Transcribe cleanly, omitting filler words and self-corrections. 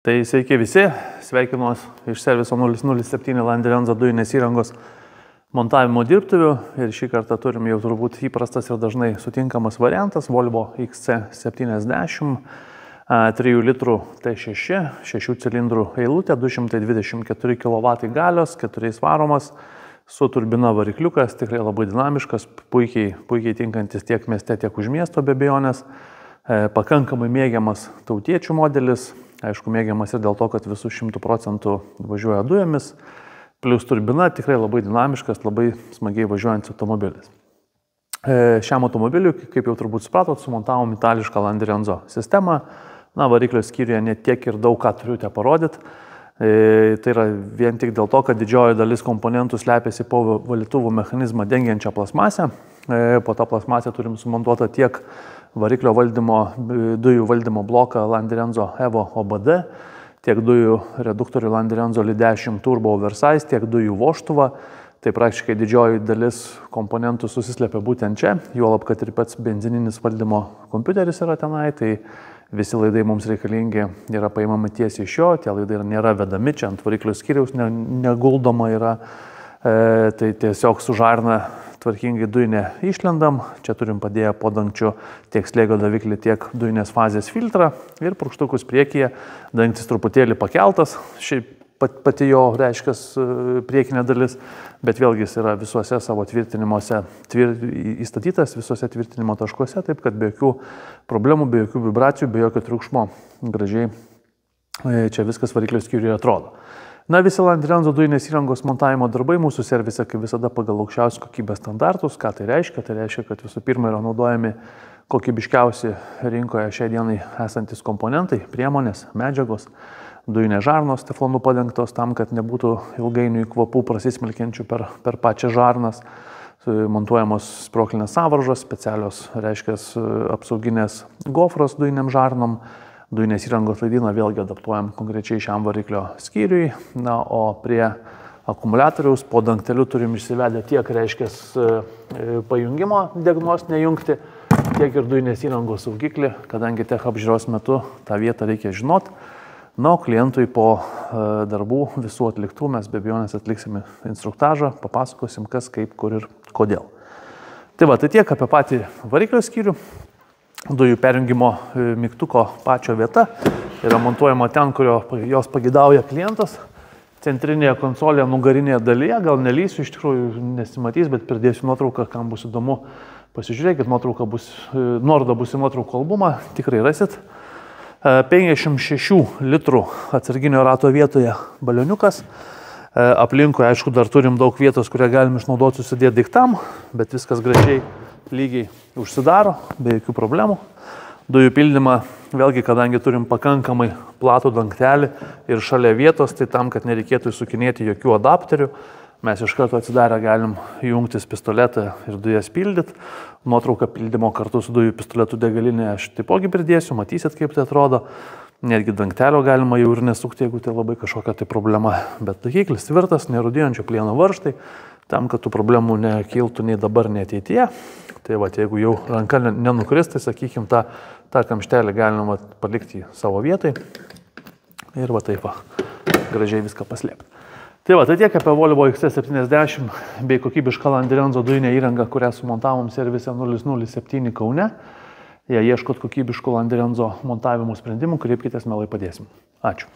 Tai sveiki visi, sveikinuos iš serviso 007 Landerenzo dujinės įrangos montavimo dirbtuvių ir šį kartą turim jau turbūt įprastas ir dažnai sutinkamas variantas Volvo XC70 3 litrų T6, 6 cilindrų eilutė, 224 kW galios, 4 varomas, su turbina varikliukas, tikrai labai dinamiškas, puikiai tinkantis tiek mieste, tiek už miesto be abejonės, pakankamai mėgiamas tautiečių modelis. Aišku, mėgiamas ir dėl to, kad visus 100% važiuoja dujomis, plus turbina tikrai labai dinamiškas, labai smagiai važiuojantis automobilis. Šiam automobiliui, kaip jau turbūt supratot, sumontavom itališką Landerenzo sistemą. Variklio skyriuje net tiek ir daug ką turiu te parodyti. Tai yra vien tik dėl to, kad didžioji dalis komponentų slepiasi po valytuvų mechanizmą dengiančią plasmasę. Po tą plasmasę turim sumontuotą tiek variklio dujų valdymo bloką Landerenzo Evo OBD, tiek dujų reduktorių Landerenzo LI10 Turbo Oversize, tiek dujų vožtuvą. Tai praktiškai didžioji dalis komponentų susislepia būtent čia, juolab, kad ir pats benzininis valdymo kompiuteris yra tenai, tai visi laidai mums reikalingi yra paimami tiesiai iš jo, tie laidai nėra vedami, čia ant variklio skyriaus neguldoma yra, tai tiesiog sužarna tvarkingai dujinę išlendam, čia turim padėję po dangčiu tiek slėgio daviklį, tiek dujinės fazės filtrą ir purkštukus priekyje, dangtis truputėlį pakeltas, šiaip pati jo reiškias priekinė dalis, bet vėlgi jis yra visuose savo tvirtinimuose įstatytas, visuose tvirtinimo taškuose, taip kad be jokių problemų, be jokių vibracijų, be jokio triukšmo gražiai čia viskas variklio skyriuje atrodo. Visi Landerenzo dujinės įrangos montavimo darbai mūsų servise, kaip visada, pagal aukščiausios kokybės standartus. Ką tai reiškia? Tai reiškia, kad visų pirma yra naudojami kokybiškiausi rinkoje šiai dienai esantis komponentai, priemonės, medžiagos, dujinės žarnos teflonu padengtos tam, kad nebūtų ilgainiui kvapų prasismelkiančių per pačią žarnas. Montuojamos sproklinės sąvaržos, specialios, reiškia, apsauginės gofros dujiniam žarnom. Dujinės įrangos laidyną vėlgi adaptuojam konkrečiai šiam variklio skyriui. O prie akumuliatoriaus po dangteliu turim išsivedę tiek, reiškia, pajungimo diagnostinę jungtį, tiek ir dujinės įrangos saugiklį, kadangi tech apžiūros metu tą vietą reikia žinot. O klientui po darbų visų atliktų mes be abejonės atliksime instruktažą, papasakosim kas, kaip, kur ir kodėl. Tai tiek apie patį variklio skyrių. Dujų perjungimo mygtuko pačio vieta yra montuojama ten, kurio jos pagidauja klientas. Centrinėje konsolėje nugarinėje dalyje, gal nelysiu, iš tikrųjų nesimatys, bet pridėsiu nuotrauką, kam bus įdomu. Pasižiūrėkit, nuoroda bus į nuotraukų albumą, tikrai rasit. 56 litrų atsarginio rato vietoje balioniukas. Aplinkui, aišku, dar turim daug vietos, kurią galim išnaudoti susidėti daiktam, bet viskas gražiai lygiai užsidaro, be jokių problemų. Dujų pildymą, vėlgi, kadangi turim pakankamai platų dangtelį ir šalia vietos, tai tam, kad nereikėtų įsukinėti jokių adapterių, mes iš karto atsidarę galim jungtis pistoletą ir dujas pildyti. Nuotrauką pildymo kartu su dujų pistoletų degalinė aš taipogi pridėsiu, matysit, kaip tai atrodo. Netgi dangtelio galima jau ir nesukti, jeigu tai labai kažkokia tai problema. Bet laikiklis tvirtas, nerūdijančio plieno varžtai, tam, kad tų problemų nekiltų nei dabar, nei ateityje. Tai jeigu jau ranka nenukris, tai sakykim, tą kamštelį galima palikti savo vietai ir taip gražiai viską paslėpti. Tai tiek apie Volvo XC70 bei kokybišką Landerenzo dujinę įrangą, kurią sumontavom servise 007 Kaune. Jei ieškot kokybiškų Landerenzo montavimo sprendimų, kreipkitės, mielai padėsim. Ačiū.